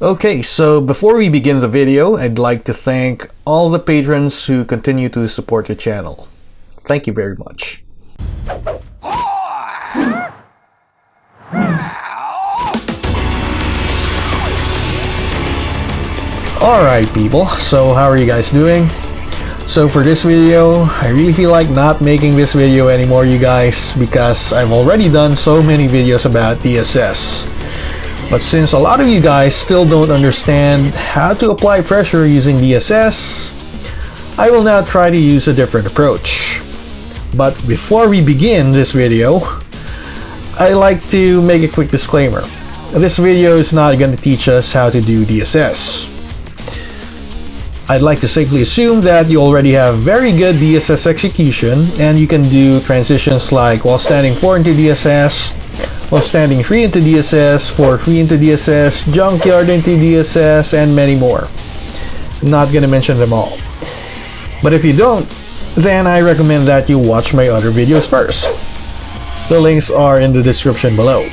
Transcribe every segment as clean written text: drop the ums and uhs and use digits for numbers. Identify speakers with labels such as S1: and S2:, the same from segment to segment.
S1: Okay, so before we begin the video, I'd like to thank all the patrons who continue to support the channel. Thank you very much. Alright people, so how are you guys doing? So for this video, I really feel like not making this video anymore, you guys, because I've already done so many videos about DSS. But since a lot of you guys still don't understand how to apply pressure using DSS, I will now try to use a different approach. But before we begin this video, I like to make a quick disclaimer. This video is not going to teach us how to do DSS. I'd like to safely assume that you already have very good DSS execution and you can do transitions like while standing 4 into DSS, while standing 3 into DSS, 4-3 into DSS, junkyard into DSS, and many more. I'm not gonna mention them all. But if you don't, then I recommend that you watch my other videos first. The links are in the description below.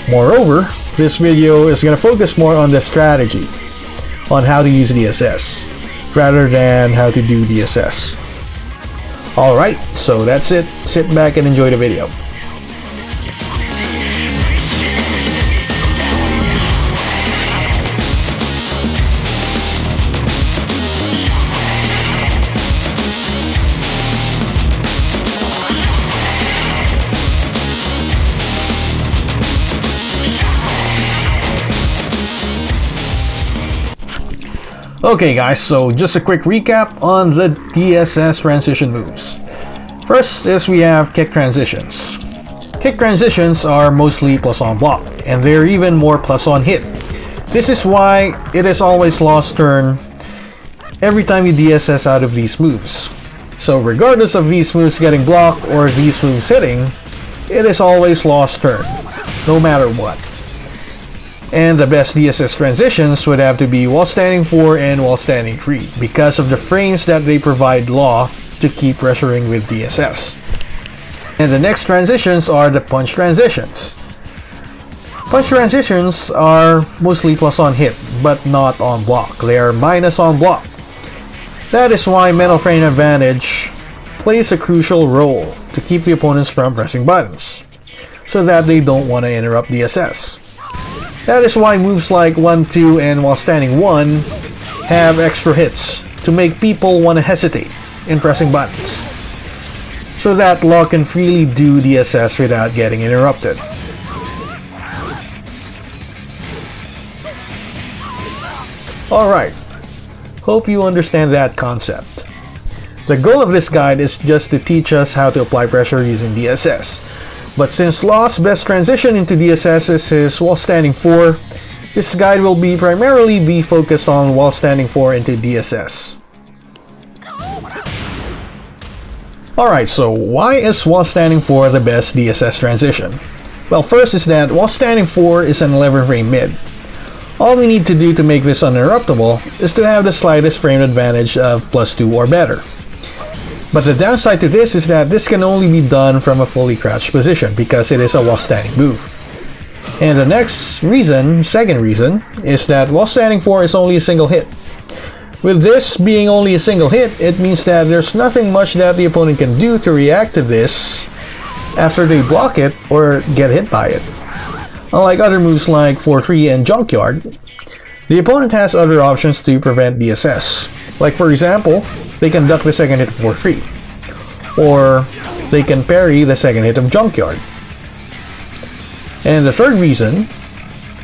S1: Moreover, this video is gonna focus more on the strategy, on how to use DSS, rather than how to do DSS. Alright, so that's it. Sit back and enjoy the video. Okay guys, so just a quick recap on the DSS transition moves. First is we have kick transitions. Kick transitions are mostly plus on block, and they're even more plus on hit. This is why it is always lost turn every time you DSS out of these moves. So regardless of these moves getting blocked or these moves hitting, it is always lost turn, no matter what. And the best DSS transitions would have to be while standing 4 and while standing 3 because of the frames that they provide law to keep pressuring with DSS. And the next transitions are the punch transitions. Punch transitions are mostly plus on hit, but not on block. They are minus on block. That is why mental frame advantage plays a crucial role to keep the opponents from pressing buttons, so that they don't want to interrupt DSS. That is why moves like 1-2 and while standing 1 have extra hits to make people want to hesitate in pressing buttons, so that law can freely do DSS without getting interrupted. Alright, hope you understand that concept. The goal of this guide is just to teach us how to apply pressure using DSS. But since Law's best transition into DSS is his while standing 4, this guide will primarily be focused on while standing 4 into DSS. Alright, so why is while standing 4 the best DSS transition? Well, first is that while standing 4 is an 11 frame mid. All we need to do to make this uninterruptible is to have the slightest frame advantage of +2 or better. But the downside to this is that this can only be done from a fully crouched position because it is a while standing move. And the second reason, is that while standing 4 is only a single hit. With this being only a single hit, it means that there's nothing much that the opponent can do to react to this after they block it or get hit by it. Unlike other moves like 4-3 and junkyard, the opponent has other options to prevent DSS. Like for example, they can duck the second hit of 4-3, or they can parry the second hit of junkyard. And the third reason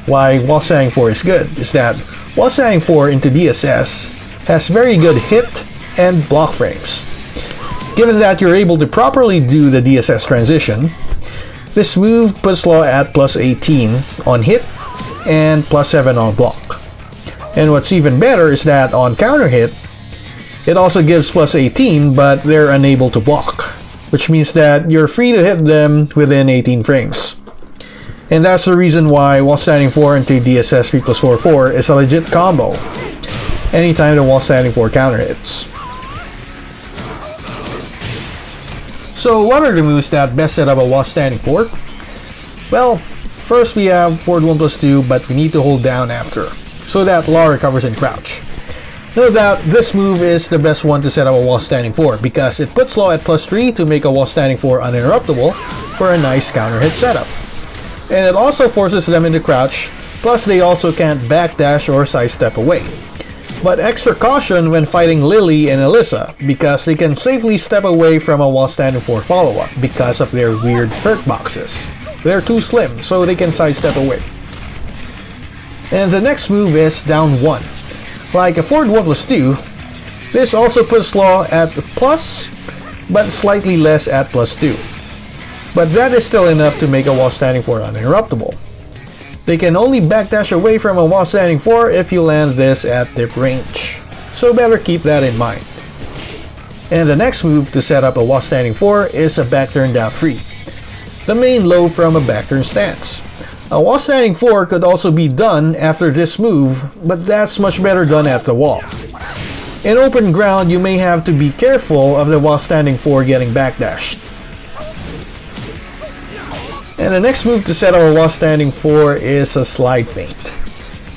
S1: why while standing 4 is good is that while standing 4 into DSS has very good hit and block frames. Given that you're able to properly do the DSS transition, this move puts Law at +18 on hit and +7 on block. And what's even better is that on counter hit, it also gives +18, but they're unable to block, which means that you're free to hit them within 18 frames. And that's the reason why while standing 4 into DSS 3+4-4 is a legit combo anytime the while standing 4 counter hits. So what are the moves that best set up a while standing 4? Well, first we have forward 1+2, but we need to hold down after. so that Law recovers in crouch. No doubt, this move is the best one to set up a wall standing 4 because it puts Law at +3 to make a wall standing 4 uninterruptible for a nice counter hit setup. And it also forces them into crouch, plus they also can't backdash or sidestep away. But extra caution when fighting Lily and Alyssa because they can safely step away from a wall standing 4 follow-up because of their weird hurt boxes. They're too slim, so they can sidestep away. And the next move is down 1. Like a forward 1+2, this also puts Law at plus, but slightly less at +2. But that is still enough to make a wall standing 4 uninterruptible. They can only backdash away from a wall standing 4 if you land this at tip range, so better keep that in mind. And the next move to set up a wall standing 4 is a backturn down 3, the main low from a backturn stance. A wall standing 4 could also be done after this move, but that's much better done at the wall. In open ground, you may have to be careful of the wall standing 4 getting backdashed. And the next move to set up a wall standing 4 is a slide feint.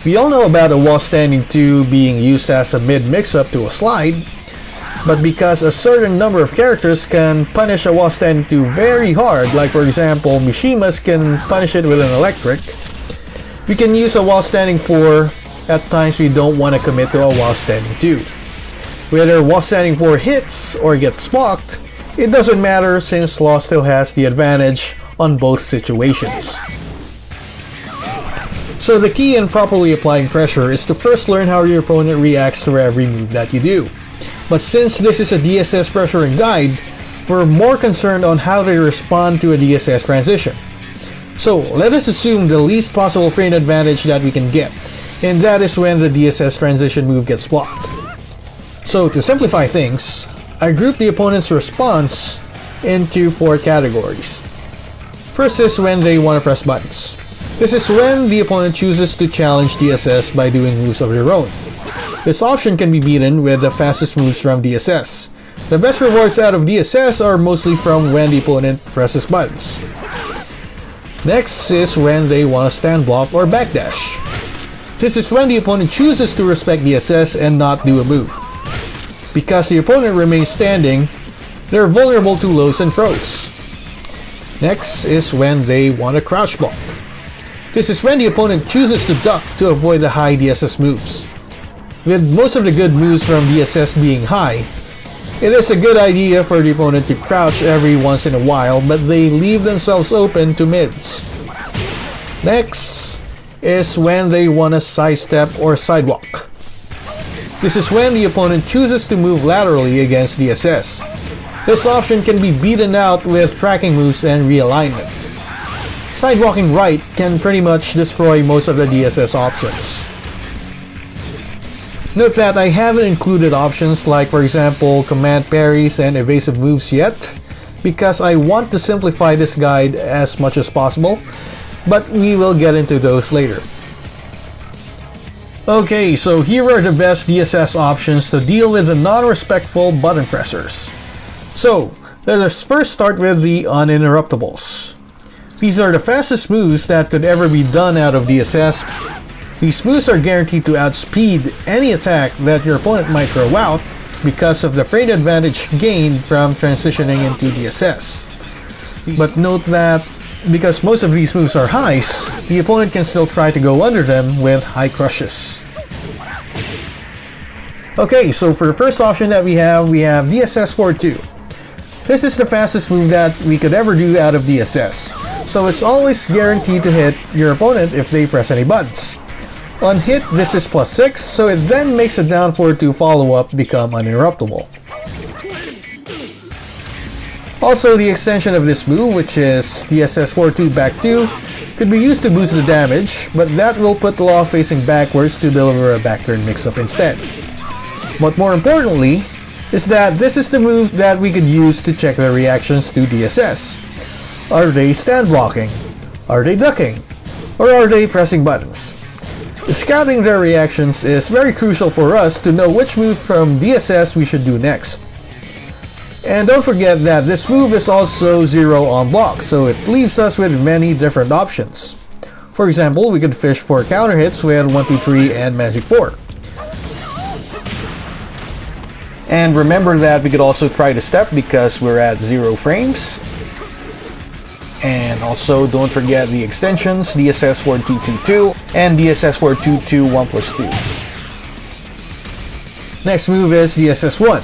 S1: We all know about a wall standing 2 being used as a mid mix-up to a slide, but because a certain number of characters can punish a wall standing 2 very hard, like for example Mishima's can punish it with an electric, we can use a wall standing 4 at times we don't want to commit to a wall standing 2. Whether wall standing 4 hits or gets blocked, it doesn't matter since Law still has the advantage on both situations. So the key in properly applying pressure is to first learn how your opponent reacts to every move that you do. But since this is a DSS pressuring guide, we're more concerned on how they respond to a DSS transition. So let us assume the least possible frame advantage that we can get, and that is when the DSS transition move gets blocked. So to simplify things, I group the opponent's response into 4 categories. First is when they want to press buttons. This is when the opponent chooses to challenge DSS by doing moves of their own. This option can be beaten with the fastest moves from DSS. The best rewards out of DSS are mostly from when the opponent presses buttons. Next is when they want to stand block or backdash. This is when the opponent chooses to respect DSS and not do a move. Because the opponent remains standing, they're vulnerable to lows and throws. Next is when they want to crouch block. This is when the opponent chooses to duck to avoid the high DSS moves. With most of the good moves from DSS being high, it is a good idea for the opponent to crouch every once in a while, but they leave themselves open to mids. Next is when they want to sidestep or sidewalk. This is when the opponent chooses to move laterally against DSS. This option can be beaten out with tracking moves and realignment. Sidewalking right can pretty much destroy most of the DSS options. Note that I haven't included options like, for example, command parries and evasive moves yet, because I want to simplify this guide as much as possible, but we will get into those later. Okay, so here are the best DSS options to deal with the non-respectful button pressers. So, let us first start with the uninterruptibles. These are the fastest moves that could ever be done out of DSS. These moves are guaranteed to outspeed any attack that your opponent might throw out because of the frame advantage gained from transitioning into DSS. But note that because most of these moves are highs, the opponent can still try to go under them with high crushes. Okay, so for the first option that we have DSS 4-2. This is the fastest move that we could ever do out of DSS, so it's always guaranteed to hit your opponent if they press any buttons. On hit, this is +6, so it then makes a down 4-2 follow-up become uninterruptible. Also, the extension of this move, which is DSS 4-2 back 2, could be used to boost the damage, but that will put the Law facing backwards to deliver a backturn mix-up instead. But more importantly, is that this is the move that we could use to check their reactions to DSS. Are they stand blocking? Are they ducking? Or are they pressing buttons? Scouting their reactions is very crucial for us to know which move from DSS we should do next. And don't forget that this move is also 0 on block, so it leaves us with many different options. For example, we could fish for counter hits with 1, 2, 3 and Magic 4. And remember that we could also try to step because we're at 0 frames. And also don't forget the extensions DSS 4222 and DSS 422 1+2. Next move is DSS 1.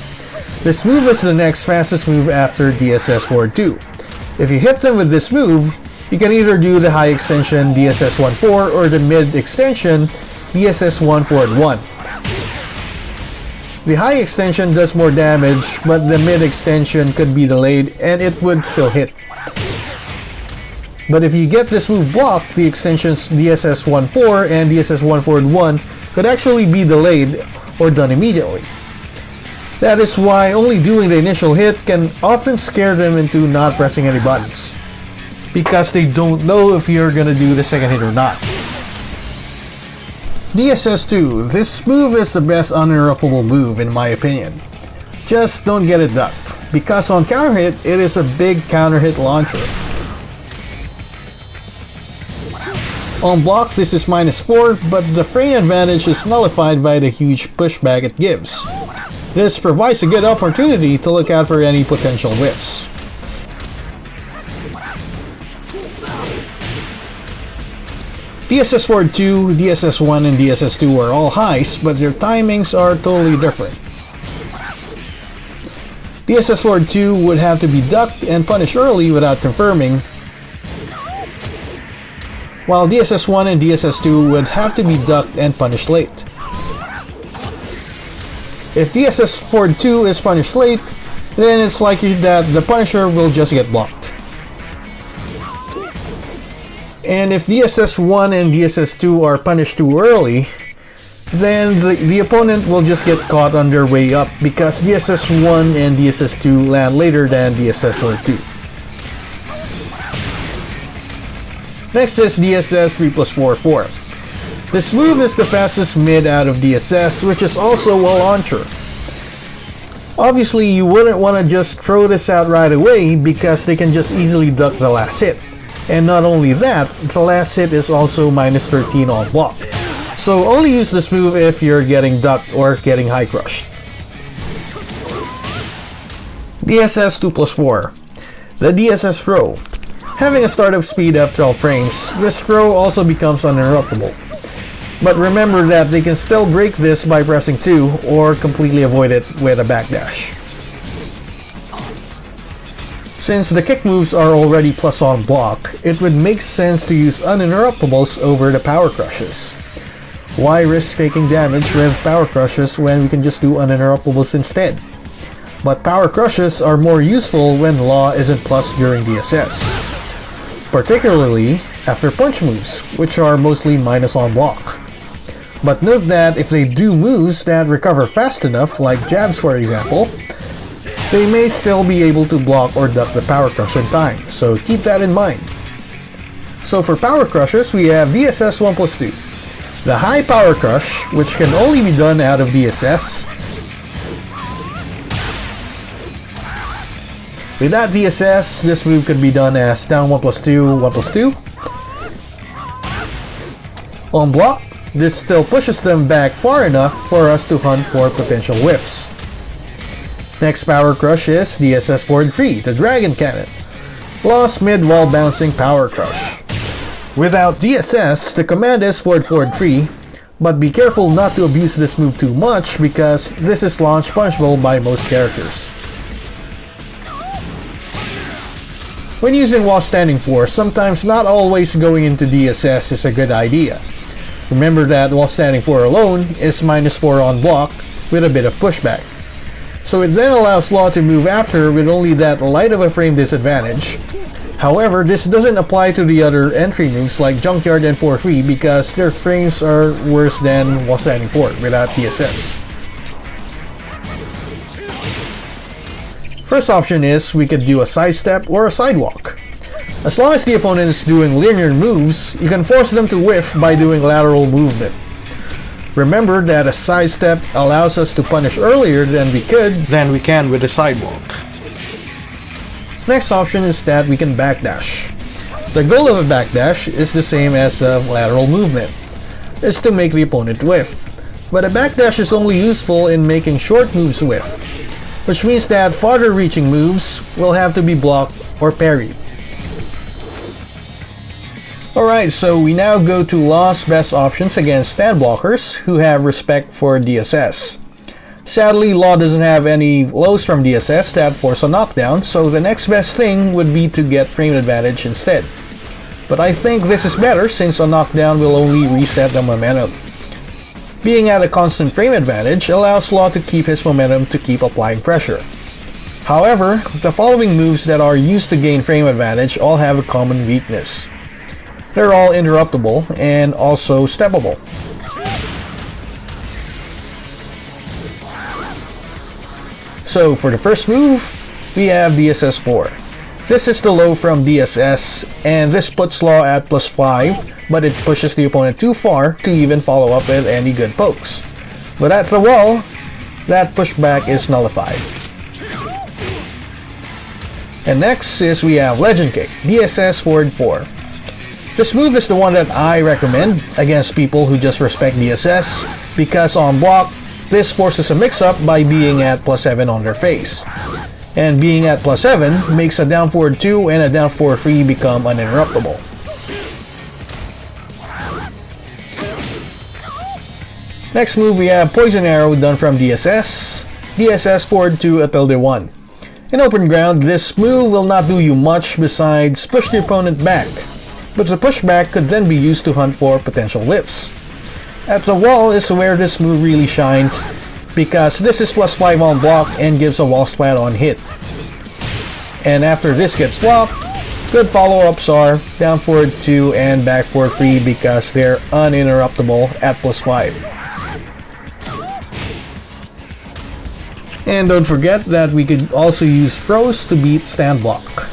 S1: This move is the next fastest move after DSS 42. If you hit them with this move, you can either do the high extension DSS 1-4 or the mid extension DSS 1-4-1. The high extension does more damage, but the mid extension could be delayed and it would still hit. But if you get this move blocked, the extensions DSS 1-4 and DSS 1-4-1 could actually be delayed or done immediately. That is why only doing the initial hit can often scare them into not pressing any buttons, because they don't know if you're gonna do the second hit or not. DSS 2. This move is the best uninterruptible move in my opinion. Just don't get it ducked, because on counter hit, it is a big counter hit launcher. On block, this is -4, but the frame advantage is nullified by the huge pushback it gives. This provides a good opportunity to look out for any potential whiffs. DSS 42, DSS 1, and DSS 2 are all highs, but their timings are totally different. DSS 42 would have to be ducked and punished early without confirming, while DSS 1 and DSS 2 would have to be ducked and punished late. If DSS 42 is punished late, then it's likely that the punisher will just get blocked. And if DSS 1 and DSS 2 are punished too early, then the opponent will just get caught on their way up because DSS 1 and DSS 2 land later than DSS 42. Next is DSS 3+4-4. This move is the fastest mid out of DSS, which is also a launcher. Obviously, you wouldn't want to just throw this out right away because they can just easily duck the last hit. And not only that, the last hit is also -13 on block. So only use this move if you're getting ducked or getting high crushed. DSS 2+4. The DSS throw. Having a startup speed of 12 frames, this throw also becomes uninterruptible. But remember that they can still break this by pressing 2 or completely avoid it with a backdash. Since the kick moves are already plus on block, it would make sense to use uninterruptibles over the power crushes. Why risk taking damage with power crushes when we can just do uninterruptibles instead? But power crushes are more useful when law isn't plus during DSS, particularly after punch moves, which are mostly minus on block. But note that if they do moves that recover fast enough, like jabs for example, they may still be able to block or duck the power crush in time, so keep that in mind. So for power crushes, we have DSS 1+2. The high power crush, which can only be done out of DSS. Without DSS, this move could be done as down 1+2, 1+2. On block, this still pushes them back far enough for us to hunt for potential whiffs. Next power crush is DSS 4-3, the Dragon Cannon. Lost mid wall bouncing power crush. Without DSS, the command is 4-3, but be careful not to abuse this move too much because this is launch punishable by most characters. When using wall standing force, sometimes not always going into DSS is a good idea. Remember that wall standing 4 alone is -4 on block with a bit of pushback. So it then allows Law to move after with only that light of a frame disadvantage. However, this doesn't apply to the other entry moves like Junkyard and 4-3 because their frames are worse than wall standing 4 without DSS. First option is we could do a sidestep or a sidewalk. As long as the opponent is doing linear moves, you can force them to whiff by doing lateral movement. Remember that a sidestep allows us to punish earlier than we can with a sidewalk. Next option is that we can backdash. The goal of a backdash is the same as a lateral movement, is to make the opponent whiff. But a backdash is only useful in making short moves whiff, which means that farther reaching moves will have to be blocked or parried. Alright, so we now go to Law's best options against stand blockers who have respect for DSS. Sadly, Law doesn't have any lows from DSS that force a knockdown, so the next best thing would be to get frame advantage instead. But I think this is better since a knockdown will only reset the momentum. Being at a constant frame advantage allows Law to keep his momentum to keep applying pressure. However, the following moves that are used to gain frame advantage all have a common weakness. They're all interruptible and also steppable. So for the first move, we have DSS 4. This is the low from DSS, and this puts Law at +5, but it pushes the opponent too far to even follow up with any good pokes. But at the wall, that pushback is nullified. And next is we have Legend Kick, DSS forward 4. This move is the one that I recommend against people who just respect DSS, because on block, this forces a mix-up by being at +7 on their face. And being at +7 makes a down forward 2 and a down forward 3 become uninterruptible. Next move we have Poison Arrow done from DSS, DSS forward 2 a tilde 1. In open ground, this move will not do you much besides push the opponent back, but the pushback could then be used to hunt for potential lifts. At the wall is where this move really shines, because this is +5 on block and gives a wall splat on hit. And after this gets blocked, good follow-ups are down forward 2 and back forward 3 because they're uninterruptible at +5. And don't forget that we could also use throws to beat stand block.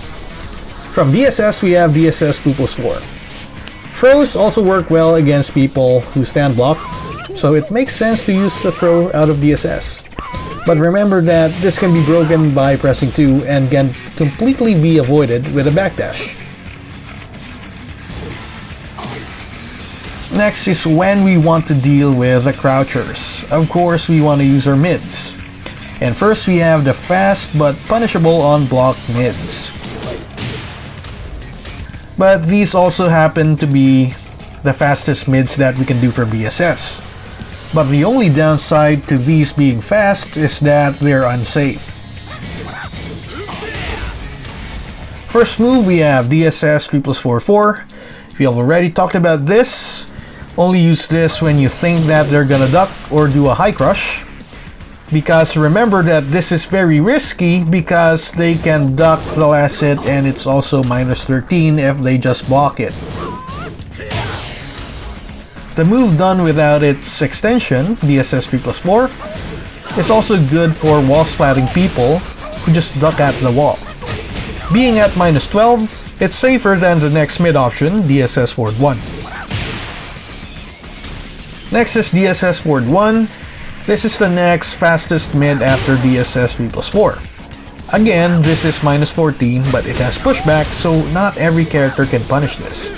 S1: From DSS we have DSS 2+4. Throws also work well against people who stand block, so it makes sense to use the throw out of DSS. But remember that this can be broken by pressing 2 and can completely be avoided with a backdash. Next is when we want to deal with the crouchers. Of course, we want to use our mids. And first we have the fast but punishable on block mids. But these also happen to be the fastest mids that we can do for DSS. But the only downside to these being fast is that they're unsafe. First move we have DSS 3+4-4. We have already talked about this. Only use this when you think that they're gonna duck or do a high crush. Because remember that this is very risky because they can duck the last hit and it's also -13 if they just block it. The move done without its extension, DSS 3+4, is also good for wall splatting people who just duck at the wall. Being at -12, it's safer than the next mid option, DSS forward 1. Next is DSS forward 1. This is the next fastest mid after DSS 3+4. Again, this is -14, but it has pushback, so not every character can punish this.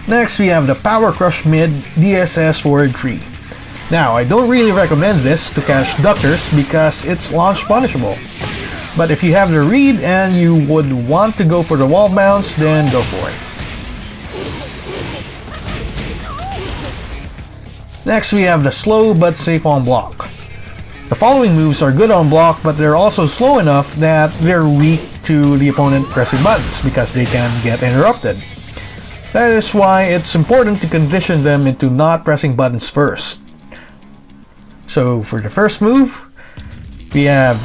S1: Next, we have the Power Crush mid, DSS forward 3. Now, I don't really recommend this to catch duckers because it's launch punishable. But if you have the read and you would want to go for the wall bounce, then go for it. Next, we have the slow but safe on block. The following moves are good on block, but they're also slow enough that they're weak to the opponent pressing buttons because they can get interrupted. That is why it's important to condition them into not pressing buttons first. So for the first move, we have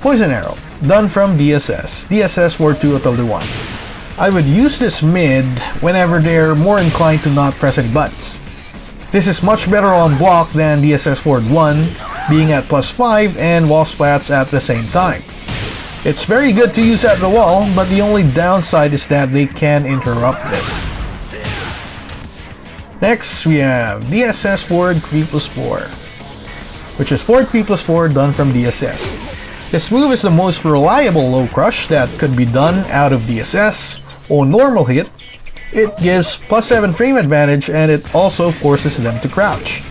S1: Poison Arrow, done from DSS, DSS forward 2 a tilde 1. I would use this mid whenever they're more inclined to not press any buttons. This is much better on block than DSS forward 1, being at +5 and wall splats at the same time. It's very good to use at the wall, but the only downside is that they can interrupt this. Next, we have DSS forward 3+4, which is forward 3+4 done from DSS. This move is the most reliable low crush that could be done out of DSS. On normal hit, it gives +7 frame advantage and it also forces them to crouch.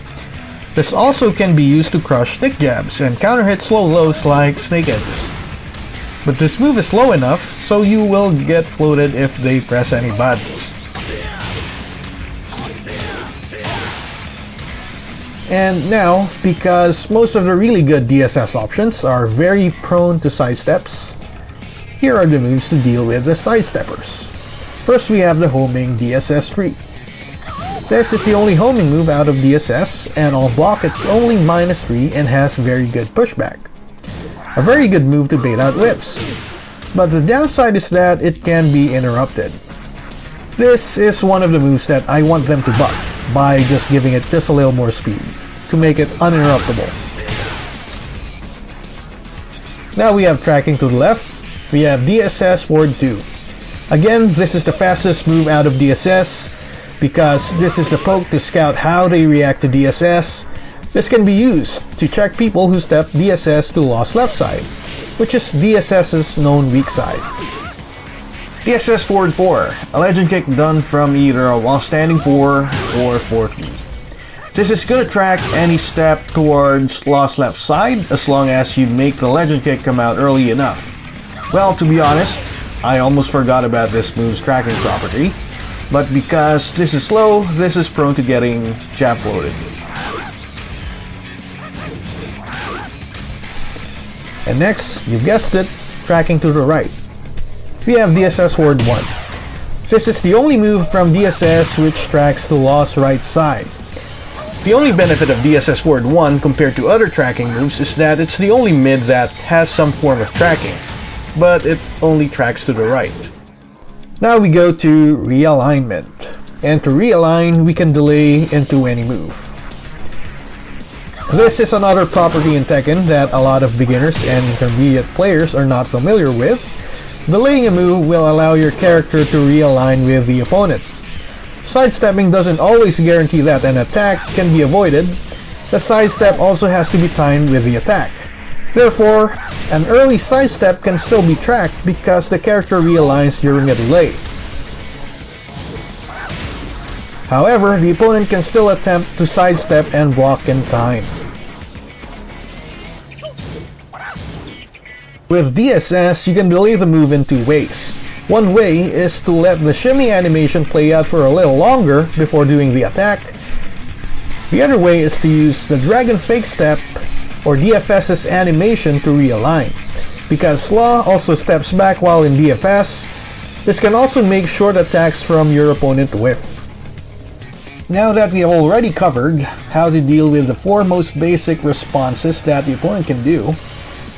S1: This also can be used to crush thick jabs and counter hit slow lows like snake edges. But this move is low enough so you will get floated if they press any buttons. And now, because most of the really good DSS options are very prone to sidesteps, here are the moves to deal with the sidesteppers. First, we have the homing DSS 3. This is the only homing move out of DSS, and on block it's only -3 and has very good pushback. A very good move to bait out whiffs, but the downside is that it can be interrupted. This is one of the moves that I want them to buff by just giving it just a little more speed to make it uninterruptible. Now we have tracking to the left. We have DSS forward 2. Again, this is the fastest move out of DSS because this is the poke to scout how they react to DSS. This can be used to check people who step DSS to lost left side, which is DSS's known weak side. DSS forward 4, a legend kick done from either a while standing 4 or 4P. This is gonna track any step towards lost left side as long as you make the legend kick come out early enough. Well, to be honest, I almost forgot about this move's tracking property, but because this is slow, this is prone to getting jab floated. And next, you guessed it, tracking to the right. We have DSS forward 1. This is the only move from DSS which tracks to lost right side. The only benefit of DSS forward 1 compared to other tracking moves is that it's the only mid that has some form of tracking, but it only tracks to the right. Now we go to realignment, and to realign we can delay into any move. This is another property in Tekken that a lot of beginners and intermediate players are not familiar with. Delaying a move will allow your character to realign with the opponent. Sidestepping doesn't always guarantee that an attack can be avoided. The sidestep also has to be timed with the attack. Therefore, an early sidestep can still be tracked because the character realigns during a delay. However, the opponent can still attempt to sidestep and block in time. With DSS, you can delay the move in two ways. One way is to let the shimmy animation play out for a little longer before doing the attack. The other way is to use the Dragon Fake Step or DFS's animation to realign. Because Slaw also steps back while in DFS, this can also make short attacks from your opponent whiff. Now that we have already covered how to deal with the four most basic responses that the opponent can do,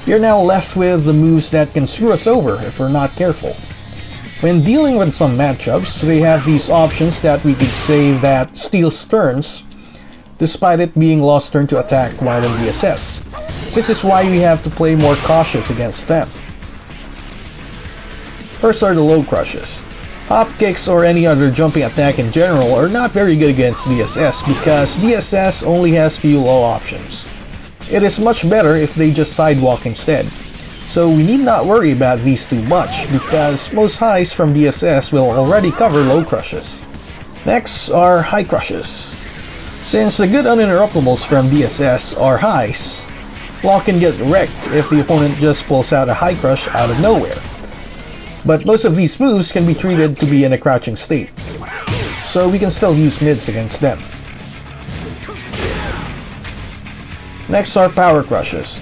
S1: we are now left with the moves that can screw us over if we're not careful. When dealing with some matchups, they have these options that we could say that steals turns, despite it being lost turn to attack while in DSS. This is why we have to play more cautious against them. First are the low crushes. Hop kicks or any other jumping attack in general are not very good against DSS because DSS only has few low options. It is much better if they just sidewalk instead. So we need not worry about these too much because most highs from DSS will already cover low crushes. Next are high crushes. Since the good uninterruptibles from DSS are highs, Law can get wrecked if the opponent just pulls out a high crush out of nowhere. But most of these moves can be treated to be in a crouching state, so we can still use mids against them. Next are power crushes.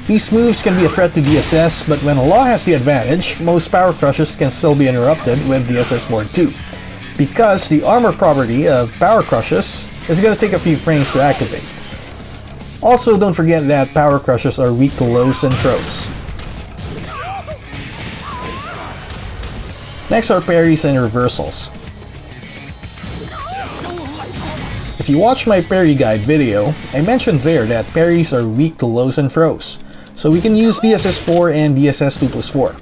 S1: These moves can be a threat to DSS, but when Law has the advantage, most power crushes can still be interrupted with DSS Board 2, because the armor property of power crushes is going to take a few frames to activate. Also, don't forget that power crushes are weak to lows and throws. Next are parries and reversals. If you watch my parry guide video, I mentioned there that parries are weak to lows and throws, so we can use DSS 4 and DSS 2+4.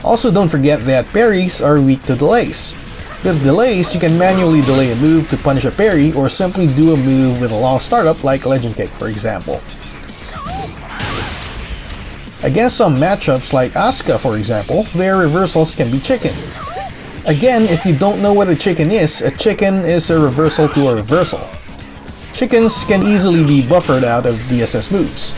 S1: Also, don't forget that parries are weak to delays. With delays, you can manually delay a move to punish a parry or simply do a move with a long startup like Legend Kick, for example. Against some matchups like Asuka, for example, their reversals can be chicken. Again, if you don't know what a chicken is a reversal to a reversal. Chickens can easily be buffered out of DSS moves.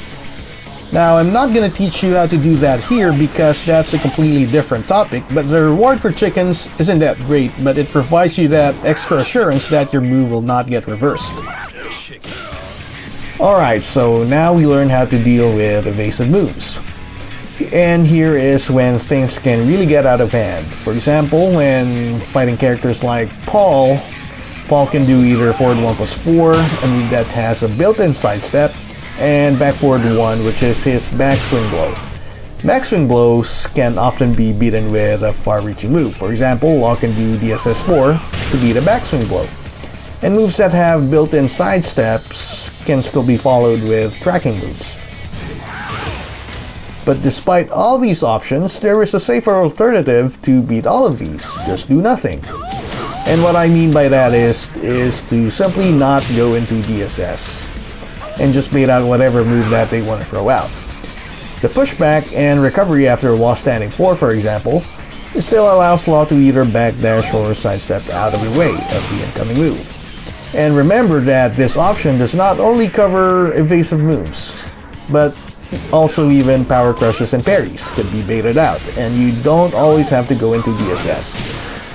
S1: Now, I'm not going to teach you how to do that here because that's a completely different topic, but the reward for chickens isn't that great, but it provides you that extra assurance that your move will not get reversed. Alright, so now we learn how to deal with evasive moves. And here is when things can really get out of hand. For example, when fighting characters like Paul can do either forward 1+4, a move that has a built-in sidestep, and back forward 1, which is his backswing blow. Backswing blows can often be beaten with a far-reaching move. For example, Law can do DSS 4 to beat a backswing blow. And moves that have built-in sidesteps can still be followed with tracking moves. But despite all these options, there is a safer alternative to beat all of these. Just do nothing. And what I mean by that is to simply not go into DSS and just bait out whatever move that they want to throw out. The pushback and recovery after while standing 4, for example, it still allows Law to either backdash or sidestep out of the way of the incoming move. And remember that this option does not only cover evasive moves, but also even power crushes and parries could be baited out, and you don't always have to go into DSS.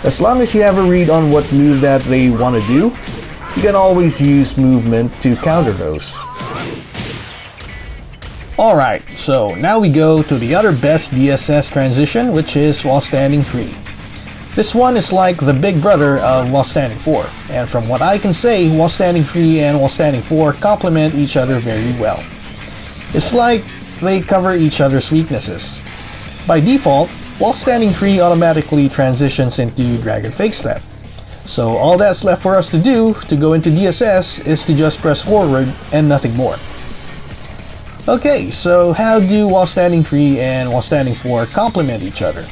S1: As long as you have a read on what move that they want to do, you can always use movement to counter those. Alright, so now we go to the other best DSS transition, which is while standing 3. This one is like the big brother of while standing 4, and from what I can say, while standing 3 and while standing 4 complement each other very well. It's like they cover each other's weaknesses. By default, while standing 3 automatically transitions into Dragon Fake Step. So all that's left for us to do to go into DSS is to just press forward and nothing more. Okay, so how do while standing 3 and while standing 4 complement each other?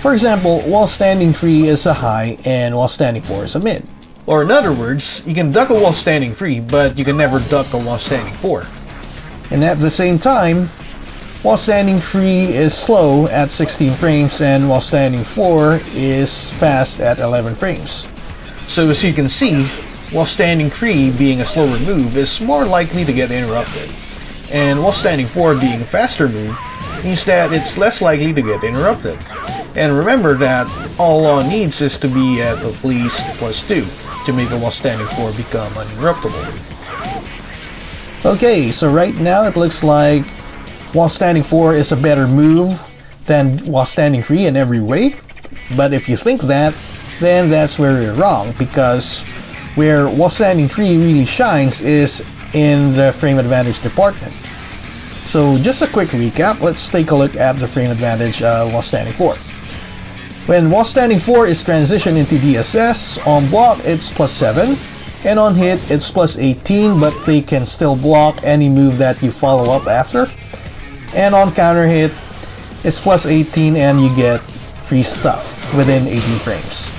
S1: For example, while standing 3 is a high and while standing 4 is a mid. Or in other words, you can duck a while standing 3, but you can never duck a while standing 4. And at the same time, while standing 3 is slow at 16 frames and while standing 4 is fast at 11 frames. So as you can see, while standing 3 being a slower move is more likely to get interrupted. And while standing 4 being a faster move means that it's less likely to get interrupted. And remember that all Law needs is to be at least +2 to make a while standing 4 become uninterruptible. Okay, so right now it looks like while standing 4 is a better move than while standing 3 in every way. But if you think that, then that's where you're wrong, because where while standing 3 really shines is in the frame advantage department. So just a quick recap, let's take a look at the frame advantage while standing 4. When while standing 4 is transitioned into DSS, on block it's +7, and on hit it's +18, but they can still block any move that you follow up after. And on counter hit, it's +18 and you get free stuff within 18 frames.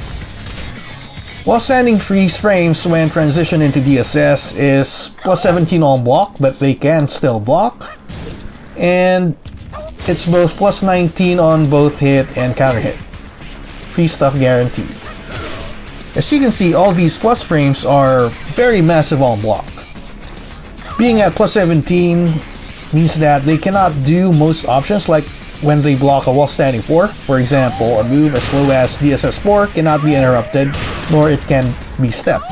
S1: While standing freeze frames when transition into DSS is +17 on block, but they can still block. And it's both +19 on both hit and counter hit. Free stuff guaranteed. As you can see, all these plus frames are very massive on block. Being at +17 means that they cannot do most options, like when they block a while standing 4. For example, a move as low as DSS 4 cannot be interrupted, nor it can be stepped.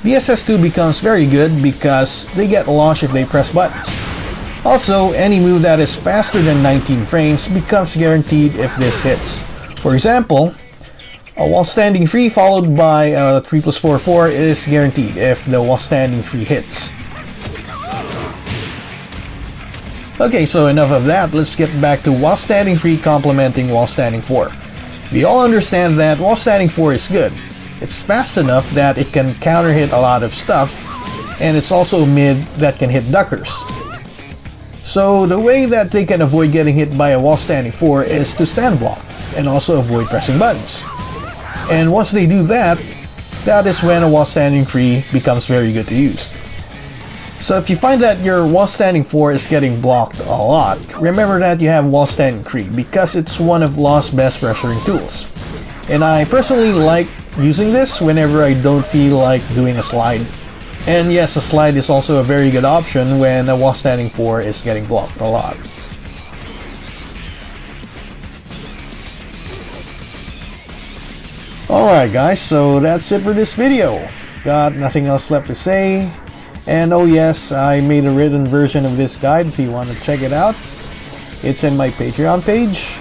S1: DSS 2 becomes very good because they get launched if they press buttons. Also, any move that is faster than 19 frames becomes guaranteed if this hits. For example, a while standing 3 followed by a 3+4/4 is guaranteed if the while standing 3 hits. Okay, so enough of that, let's get back to while standing 3 complementing while standing 4. We all understand that while standing 4 is good. It's fast enough that it can counter hit a lot of stuff, and it's also mid that can hit duckers. So the way that they can avoid getting hit by a while standing 4 is to stand block. and also avoid pressing buttons. And once they do that, that is when a while standing 3 becomes very good to use. So if you find that your while standing 4 is getting blocked a lot, remember that you have while standing 3 because it's one of Law's best pressuring tools. And I personally like using this whenever I don't feel like doing a slide. And yes, a slide is also a very good option when a while standing 4 is getting blocked a lot. Alright guys, so that's it for this video. Got nothing else left to say. And oh yes, I made a written version of this guide if you want to check it out. It's in my Patreon page.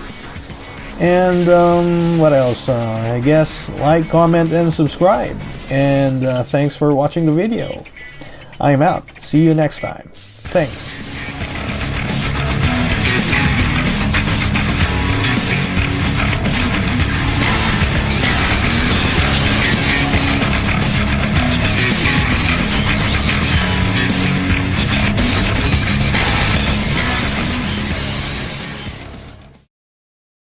S1: And what else? I guess like, comment, and subscribe. And thanks for watching the video. I'm out. See you next time. Thanks.